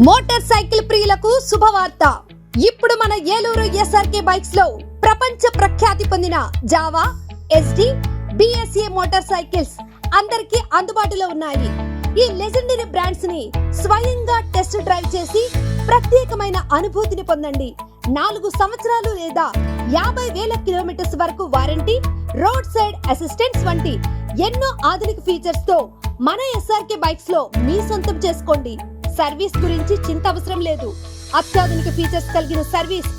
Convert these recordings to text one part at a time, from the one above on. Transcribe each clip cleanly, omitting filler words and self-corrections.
Motor cycle ప్రియులకు శుభవార్త. ఇప్పుడు మన ఏలూరు ఎస్ఆర్కే బైక్స్ లో ప్రపంచ ప్రఖ్యాతి పొందిన Java, SD, BSA motor cycles అందరికీ అందుబాటులో ఉన్నాయి. ఈ లెజెండరీ బ్రాండ్స్ ని స్వయంగా టెస్ట్ డ్రైవ్ చేసి ప్రత్యేకమైన అనుభూతిని పొందండి. 4 సంవత్సరాలు లేదా 50,000 కిలోమీటర్స్ వరకు వారంటీ, రోడ్ సైడ్ అసిస్టెంట్స్ వంటి ఎన్నో ఆధునిక ఫీచర్స్ తో మన ఎస్ఆర్కే బైక్స్ లో మీ సొంతం చేసుకోండి. సర్వీస్ గురించి చింత అవసరం లేదు. అత్యాధునిక ఫీచర్స్ కలిగిన సర్వీస్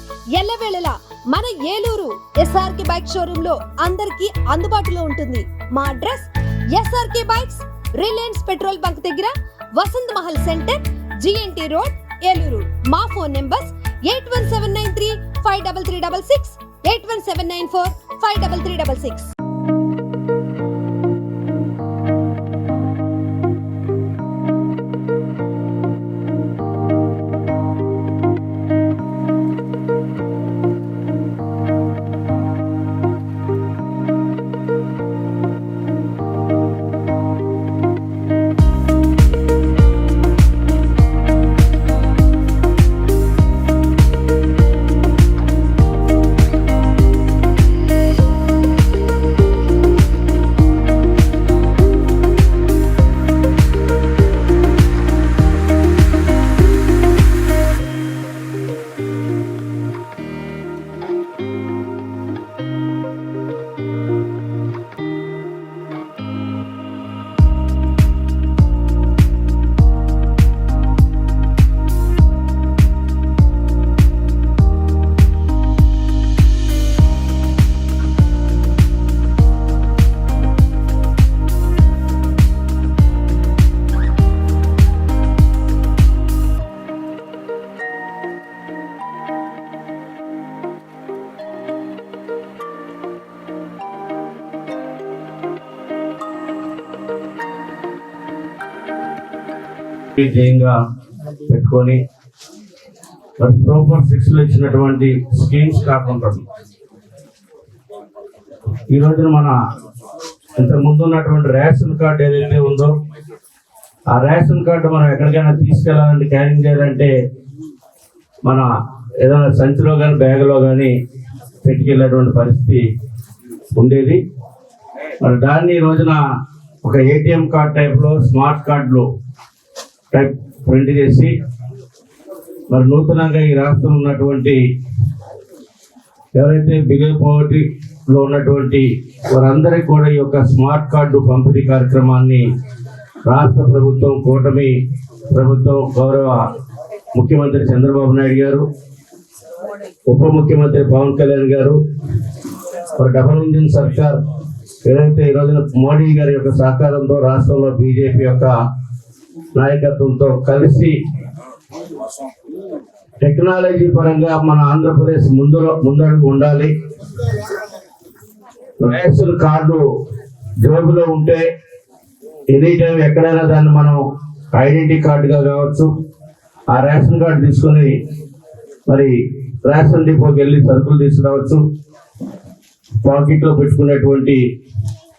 ఎల్లవేళలా మన ఏలూరు ఎస్ఆర్కే బైక్ షోరూమ్ లో అందరికీ అందుబాటులో ఉంటుంది. మా address SRK bikes, Reliance petrol bunk దగ్గర, Vasant Mahal centre, GNT road, Eluru. మా ఫోన్ నెంబర్స్ 8179353366, 8179453366. ధ్యేయంగా పెట్టుకొని సూపర్ 6 లో ఇచ్చినటువంటి స్కీమ్స్ కాకుండా ఈ రోజున మన ఇంతకు ముందు ఉన్నటువంటి రేషన్ కార్డు ఏదైతే ఉందో ఆ రేషన్ కార్డు మనం ఎక్కడికైనా తీసుకెళ్ళాలంటే క్యారింగ్ చేయాలంటే మన ఏదైనా సంచిలో కానీ బ్యాగ్లో కానీ పెట్టుకెళ్ళేటువంటి పరిస్థితి ఉండేది. మరి దాన్ని ఈ రోజున ఒక ఏటీఎం కార్డ్ టైప్లో స్మార్ట్ కార్డులు టైప్ ప్రింట్ చేసి మరి నూతనంగా ఈ రాష్ట్రంలో ఉన్నటువంటి ఎవరైతే బిలో పవర్టీలో ఉన్నటువంటి వారందరికీ కూడా ఈ యొక్క స్మార్ట్ కార్డు పంపిణీ కార్యక్రమాన్ని రాష్ట్ర ప్రభుత్వం, కూటమి ప్రభుత్వం, గౌరవ ముఖ్యమంత్రి చంద్రబాబు నాయుడు గారు, ఉప ముఖ్యమంత్రి పవన్ కళ్యాణ్ గారు, మరి డబుల్ ఇంజిన్ సర్కార్ ఏదైతే ఈ రోజున మోడీ గారి యొక్క సహకారంతో రాష్ట్రంలో బీజేపీ యొక్క నాయకత్వంతో కలిసి టెక్నాలజీ పరంగా మన ఆంధ్రప్రదేశ్ ముందడుగు ఉండాలి. రేషన్ కార్డు జోబులో ఉంటే ఎనీ టైం ఎక్కడైనా దాన్ని మనం ఐడెంటిటీ కార్డుగా కావచ్చు, ఆ రేషన్ కార్డు తీసుకొని మరి రేషన్ డిపోకి వెళ్ళి సరుకులు తీసుకురావచ్చు, పాకెట్లో పెట్టుకునేటువంటి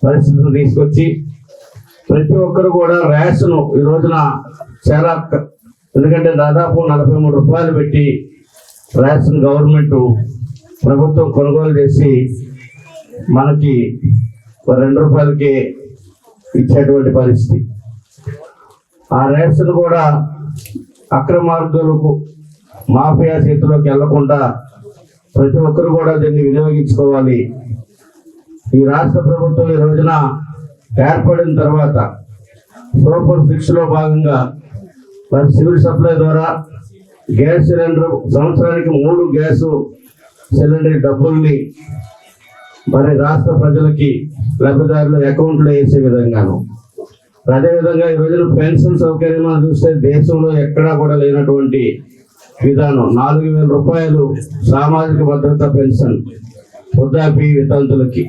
పరిస్థితులు తీసుకొచ్చి ప్రతి ఒక్కరు కూడా రేషన్ ఈ రోజున చాలా, ఎందుకంటే దాదాపు 43 రూపాయలు పెట్టి రేషన్ గవర్నమెంట్ ప్రభుత్వం కొనుగోలు చేసి మనకి 2 రూపాయలకి ఇచ్చేటువంటి పరిస్థితి. ఆ రేషన్ కూడా అక్రమార్గులకు, మాఫియా చేతిలోకి వెళ్లకుండా ప్రతి ఒక్కరు కూడా దీన్ని వినియోగించుకోవాలి. ఈ రాష్ట్ర ప్రభుత్వం ఈ రోజున ఏర్పడిన తర్వాత సూపర్ 6 లో భాగంగా మరి సివిల్ సప్లై ద్వారా గ్యాస్ సిలిండర్ సంవత్సరానికి 3 గ్యాసు సిలిండర్ డబ్బుల్ని మరి రాష్ట్ర ప్రజలకి లబ్ధిదారుల అకౌంట్లో వేసే విధంగాను, అదేవిధంగా ఈ రోజున పెన్షన్ సౌకర్యం మనం చూస్తే దేశంలో ఎక్కడా కూడా లేనటువంటి విధానం. 4,000 రూపాయలు సామాజిక భద్రత పెన్షన్ వృద్ధాప్య వితంతులకి,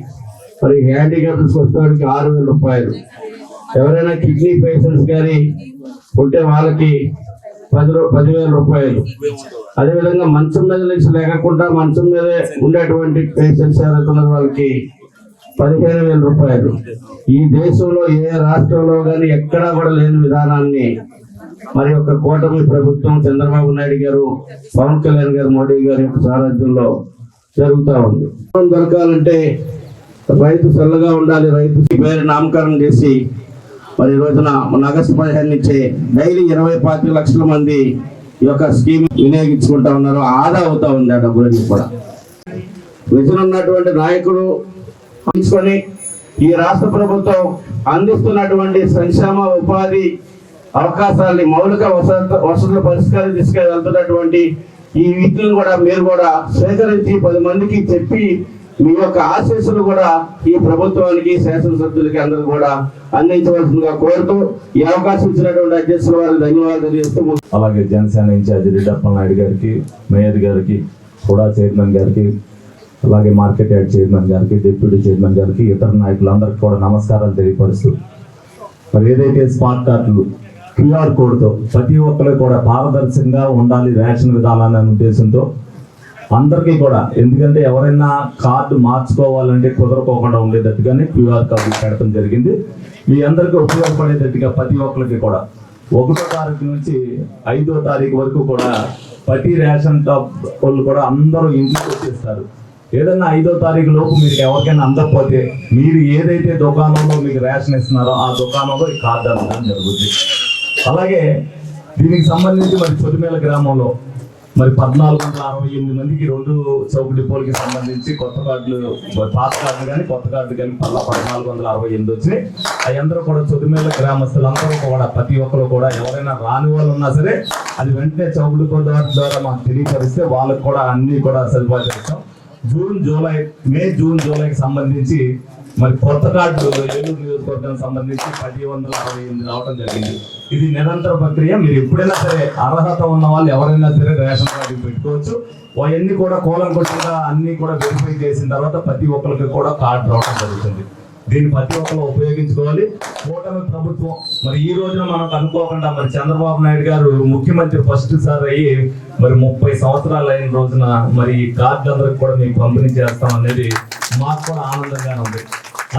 మరి హ్యాండిక్యాప్స్ వస్తువులకి 6,000 రూపాయలు. ఎవరైనా కిడ్నీ పేషెంట్స్ కానీ ఉంటే వాళ్ళకి 10,000 రూపాయలు. అదేవిధంగా మంచం మీద నుంచి లేకుండా మంచం మీదే ఉండేటువంటి పేషెంట్స్ ఎవరైతే ఉన్నారో వాళ్ళకి 15,000 రూపాయలు. ఈ దేశంలో ఏ రాష్ట్రంలో కానీ ఎక్కడా కూడా లేని విధానాన్ని మరి యొక్క కూటమి ప్రభుత్వం చంద్రబాబు నాయుడు గారు, పవన్ కళ్యాణ్ గారు, మోడీ గారి యొక్క సారథ్యంలో జరుగుతూ ఉంది. దొరకాలంటే రైతు చల్లగా ఉండాలి, రైతు పేరు నామకరణం చేసి మరి ఈ రోజున మన ఆగస్టు 15 నుంచే డైలీ 20-25 లక్షల మంది ఈ యొక్క స్కీమ్ వినియోగించుకుంటా ఉన్నారు. ఆదా అవుతా ఉంది ఆ డబ్బులన్నీ కూడా. విజన్ ఉన్నటువంటి నాయకుడు తీసుకొని ఈ రాష్ట్ర ప్రభుత్వం అందిస్తున్నటువంటి సంక్షేమ ఉపాధి అవకాశాలని, మౌలిక వసతుల పరిష్కారం తీసుకెళ్తున్నటువంటి ఈ వీటిని కూడా మీరు కూడా సేకరించి 10 మందికి చెప్పి మీ యొక్క ఆశీస్సులు కూడా ఈ ప్రభుత్వానికి, శాసనసభ్యులకి అందరూ కూడా అందించవలసిందిగా కోరుతూ ఈ అవకాశం ఇచ్చినటువంటి అధ్యక్షుల వారికి ధన్యవాదాలు తెలియజేస్తూ, అలాగే జనసేన ఇన్ఛార్జి రెడ్డప్పల నాయుడు గారికి, మేయర్ గారికి, కూడా చైర్మన్ గారికి, అలాగే మార్కెట్ యార్డ్ చైర్మన్ గారికి, డిప్యూటీ చైర్మన్ గారికి, ఇతర నాయకులందరికీ కూడా నమస్కారాలు తెలియపరుస్తూ, మరి ఏదైతే స్మార్ట్ కార్డులు QR కోడ్తో ప్రతి ఒక్కరికి కూడా పారదర్శకంగా ఉండాలి రేషన్ విధానాన్ని అనే ఉద్దేశంతో అందరికీ కూడా, ఎందుకంటే ఎవరైనా కార్డు మార్చుకోవాలంటే కుదరకోకుండా ఉండేటట్టుగానే QR కార్డు పెడతాం జరిగింది. మీ అందరికీ ఉపయోగపడేటట్టుగా ప్రతి ఒక్కరికి కూడా 1వ తారీఖు నుంచి 5వ తారీఖు వరకు కూడా ప్రతి రేషన్ షాప్ వాళ్ళు కూడా అందరూ ఇంటికి వచ్చేస్తారు. ఏదైనా 5వ తారీఖు లోపు మీకు ఎవరికైనా అందకపోతే మీరు ఏదైతే దుకాణంలో మీకు రేషన్ ఇస్తున్నారో ఆ దుకాణంలో ఈ కార్డు అందడం జరుగుతుంది. అలాగే దీనికి సంబంధించి మరి చొటిమేల గ్రామంలో మరి 1468 మందికి 2 చౌక డిపోలకి సంబంధించి కొత్త కార్డులు, పాత కార్డులు కానీ కొత్త కార్డు కానీ 1468 వచ్చినాయి. అవి కూడా చొటిమేల గ్రామస్తులందరూ కూడా ప్రతి ఒక్కరు కూడా ఎవరైనా రాని వాళ్ళు ఉన్నా సరే అది వెంటనే చౌక డిపో ద్వారా మాకు తెలియపరిస్తే వాళ్ళకి కూడా అన్ని కూడా సదుపాయాలు చేస్తాం. మే జూన్ జూలైకి సంబంధించి మరి కొత్త కార్డు ఏలూరు నియోజకవర్గానికి సంబంధించి 1068 రావడం జరిగింది. ఇది నిరంతర ప్రక్రియ. మీరు ఎప్పుడైనా సరే అర్హత ఉన్న వాళ్ళు ఎవరైనా సరే రేషన్ కార్డు పెట్టుకోవచ్చు. అవన్నీ కూడా కూలంకొట్టుగా అన్ని కూడా వెరిఫై చేసిన తర్వాత ప్రతి ఒక్కరికి కూడా కార్డు రావడం జరుగుతుంది. దీన్ని ప్రతి ఒక్కరు ఉపయోగించుకోవాలి. కూటమి ప్రభుత్వం మరి ఈ రోజున మనకు అనుకోకుండా మరి చంద్రబాబు నాయుడు గారు ముఖ్యమంత్రి ఫస్ట్ సార్ అయ్యి మరి 30 సంవత్సరాలు అయిన రోజున మరి ఈ కార్డులందరికి కూడా మేము పంపిణీ చేస్తాం అనేది మాకు కూడా ఆనందంగా ఉంది.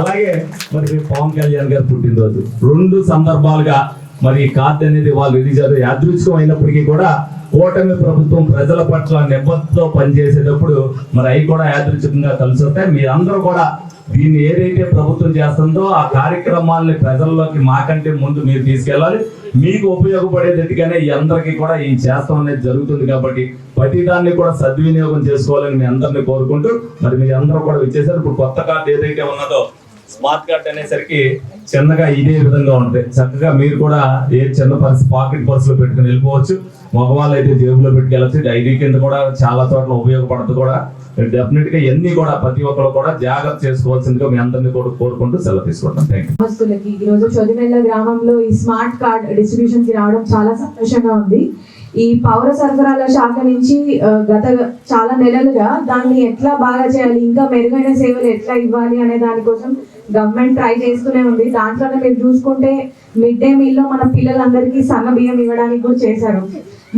అలాగే మరి పవన్ కళ్యాణ్ గారు పుట్టినరోజు 2 సందర్భాలుగా మరి ఈ కార్డు అనేది వాళ్ళు రిలీజ్ అయ్యారు. యాదృచ్ఛికం అయినప్పటికీ కూడా కూటమి ప్రభుత్వం ప్రజల పట్ల నిబద్ధతతో పనిచేసేటప్పుడు మరి అవి కూడా యాదృచ్ఛికంగా కలిసి వస్తాయి. మీరందరూ కూడా దీన్ని ఏదైతే ప్రభుత్వం చేస్తుందో ఆ కార్యక్రమాలని ప్రజల్లోకి మాకంటే ముందు మీరు తీసుకెళ్ళాలి. మీకు ఉపయోగపడేటట్టుగానే ఈ అందరికీ కూడా ఈ చేస్తాం అనేది జరుగుతుంది. కాబట్టి ప్రతిదాన్ని కూడా సద్వినియోగం చేసుకోవాలని మీ అందరినీ కోరుకుంటూ మరి మీ అందరూ కూడా ఇచ్చేసారు. ఇప్పుడు కొత్త కార్డు ఏదైతే ఉన్నదో స్మార్ట్ కార్డ్ అనేసరికి చిన్నగా ఇదే విధంగా ఉంటాయి. చక్కగా మీరు కూడా ఏ చిన్న పాకెట్ పర్సులో పెట్టుకుని వెళ్ళిపోవచ్చు. మగవాళ్ళు అయితే జేబులో పెట్టుకెళ్ళచ్చు. ఐడి కింద కూడా చాలా చోట్ల ఉపయోగపడుతుంది కూడా. డెఫినెట్ గా ఎన్ని కూడా ప్రతి ఒక్కరు కూడా జాగ్రత్త చేసుకోవాల్సిందిగా మీ అందరినీ కూడా కోరుకుంటూ సెలవు తీసుకుంటాం. Thank you. ఈ రోజు చొదిమెల్ల గ్రామంలో ఈ స్మార్ట్ కార్డ్ డిస్ట్రిబ్యూషన్ కి రావడం చాలా సంతోషంగా ఉంది. ఈ పౌర సరఫరాల శాఖ నుంచి గత చాలా నెలలుగా దాన్ని ఎట్లా బాగా చేయాలి, ఇంకా మెరుగైన సేవలు ఎట్లా ఇవ్వాలి అనే దానికోసం గవర్నమెంట్ ట్రై చేస్తూనే ఉంది. దాంట్లోనే మీరు చూసుకుంటే మిడ్ డే మీల్ లో మన పిల్లలందరికీ సన్న బియ్యం ఇవ్వడానికి కూడా చేశారు.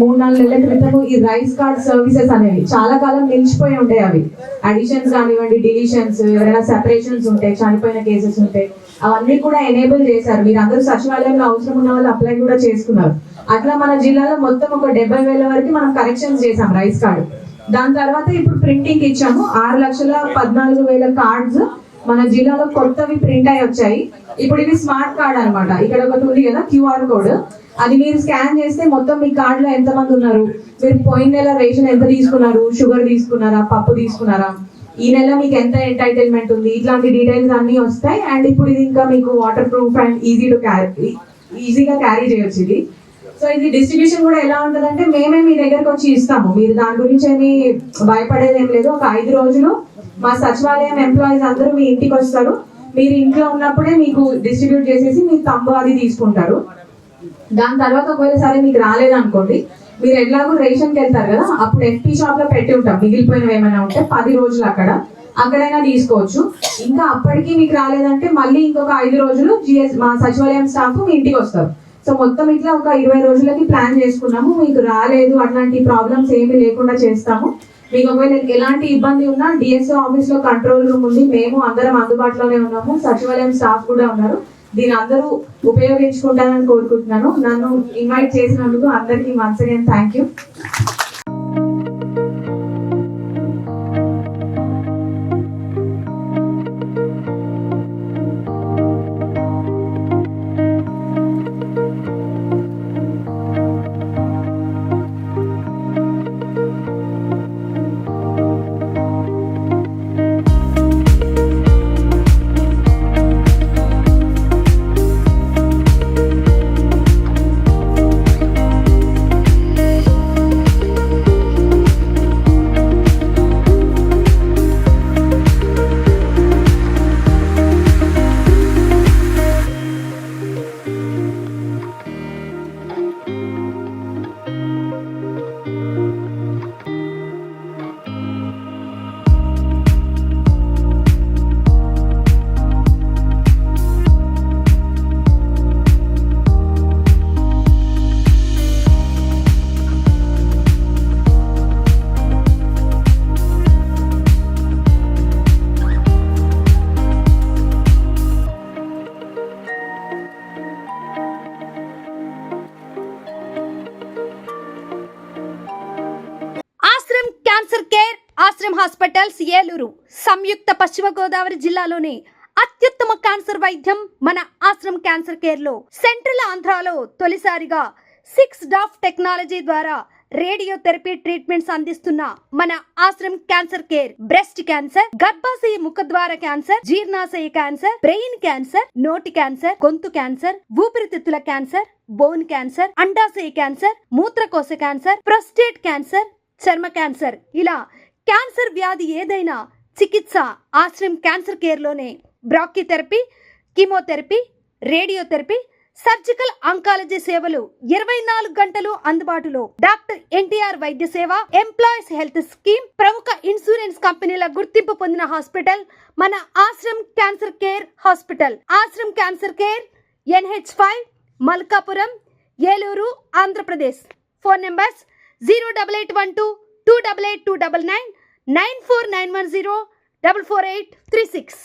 3-4 నెలల క్రితం ఈ రైస్ కార్డ్ సర్వీసెస్ అనేవి చాలా కాలం నిలిచిపోయి ఉంటాయి. అవి అడిషన్స్ కానివ్వండి, డిలీషన్స్, ఎవరైనా సెపరేషన్స్ ఉంటాయి, చనిపోయిన కేసెస్ ఉంటాయి, అవన్నీ కూడా ఎనేబుల్ చేశారు. మీరు అందరూ సచివాలయంలో అవసరం ఉన్న వాళ్ళు అప్లై కూడా చేసుకున్నారు. అట్లా మన జిల్లాలో మొత్తం ఒక 70,000 వరకు మనం కరెక్షన్స్ చేసాం రైస్ కార్డు. దాని తర్వాత ఇప్పుడు ప్రింటింగ్ ఇచ్చాము. 6,14,000 కార్డ్స్ మన జిల్లాలో కొత్తవి ప్రింట్ అయి వచ్చాయి. ఇప్పుడు ఇవి స్మార్ట్ కార్డ్ అన్నమాట. ఇక్కడ ఒకటి ఉంది కదా QR కోడ్, అది మీరు స్కాన్ చేస్తే మొత్తం మీ కార్డులో ఎంతమంది ఉన్నారు, మీరు పోయిన నెల రేషన్ ఎంత తీసుకున్నారు, షుగర్ తీసుకున్నారా, పప్పు తీసుకున్నారా, ఈ నెల మీకు ఎంత ఎంటైటిల్మెంట్ ఉంది, ఇట్లాంటి డీటెయిల్స్ అన్ని వస్తాయి. అండ్ ఇప్పుడు ఇది ఇంకా మీకు వాటర్ ప్రూఫ్ అండ్ ఈజీగా క్యారీ చేయొచ్చు ఇది. సో ఇది డిస్ట్రిబ్యూషన్ కూడా ఎలా ఉంటుందంటే మేమే మీ దగ్గరకు వచ్చి ఇస్తాము. మీరు దాని గురించి ఏమి భయపడేది ఏం లేదు. ఒక 5 రోజులు మా సచివాలయం ఎంప్లాయీస్ అందరూ మీ ఇంటికి వస్తారు. మీరు ఇంట్లో ఉన్నప్పుడే మీకు డిస్ట్రిబ్యూట్ చేసేసి మీ తంబు అది తీసుకుంటారు. దాని తర్వాత ఒకవేళ సరే మీకు రాలేదనుకోండి, మీరు ఎట్లాగో రేషన్కి వెళ్తారు కదా, అప్పుడు FP షాప్ లో పెట్టి ఉంటాం. మిగిలిపోయినవి ఏమైనా ఉంటే 10 రోజులు అక్కడైనా తీసుకోవచ్చు. ఇంకా అప్పటికి మీకు రాలేదంటే మళ్ళీ ఇంకొక 5 రోజులు మా సచివాలయం స్టాఫ్ మీ ఇంటికి వస్తారు. సో మొత్తం ఇట్లా ఒక 20 రోజులకి ప్లాన్ చేసుకున్నాము. మీకు రాలేదు అట్లాంటి ప్రాబ్లమ్స్ ఏమీ లేకుండా చేస్తాము. మీకు ఒకవేళ ఎలాంటి ఇబ్బంది ఉన్నా DSO ఆఫీస్ లో కంట్రోల్ రూమ్ ఉంది, మేము అందరం అందుబాటులోనే ఉన్నాము, సచివాలయం స్టాఫ్ కూడా ఉన్నారు. దీని అందరూ ఉపయోగించుకుంటారని కోరుకుంటున్నాను. నన్ను ఇన్వైట్ చేసినందుకు అందరికీ once again thank you. Ashram cancer care Ashram hospitals Eluru సంయుక్త పశ్చిమ గోదావరి జిల్లాలోని అత్యుత్తమ క్యాన్సర్ వైద్యం మన ఆశ్రమ్ క్యాన్సర్ కేర్ లో సెంట్రల్ ఆంధ్రాలో తొలిసారిగా 6 డాఫ్ టెక్నాలజీ ద్వారా రేడియోథెరపీ ట్రీట్మెంట్స్ అందిస్తున్న మన Ashram cancer care breast cancer, గర్భాశయ ముఖద్వార క్యాన్సర్, జీర్ణాశయ క్యాన్సర్, బ్రెయిన్ క్యాన్సర్, నోటి క్యాన్సర్, గొంతు క్యాన్సర్, ఊపిరితిత్తుల క్యాన్సర్, బోన్ క్యాన్సర్, అండాశయ క్యాన్సర్, మూత్రకోశ క్యాన్సర్, ప్రొస్టేట్ క్యాన్సర్, చర్మ క్యాన్సర్, ఇలా క్యాన్సర్ వ్యాధి ఏదైనా చికిత్స ఆశ్రమ్ క్యాన్సర్ కేర్ లోనే బ్రాక్యూథెరపీ, కీమోథెరపీ, రేడియోథెరపీ, సర్జికల్ ఆంకాలజీ సేవలు 24 గంటలు అందుబాటులో. డాక్టర్ ఎన్టీఆర్ వైద్య సేవ, ఎంప్లాయీస్ హెల్త్ స్కీమ్, ప్రముఖ ఇన్సూరెన్స్ కంపెనీల గుర్తింపు పొందిన హాస్పిటల్ మన Ashram cancer care hospital. Ashram cancer care NH5 Malkapuram, Eluru, Andhra Pradesh. Phone numbers 08812 288 299 94910 44836.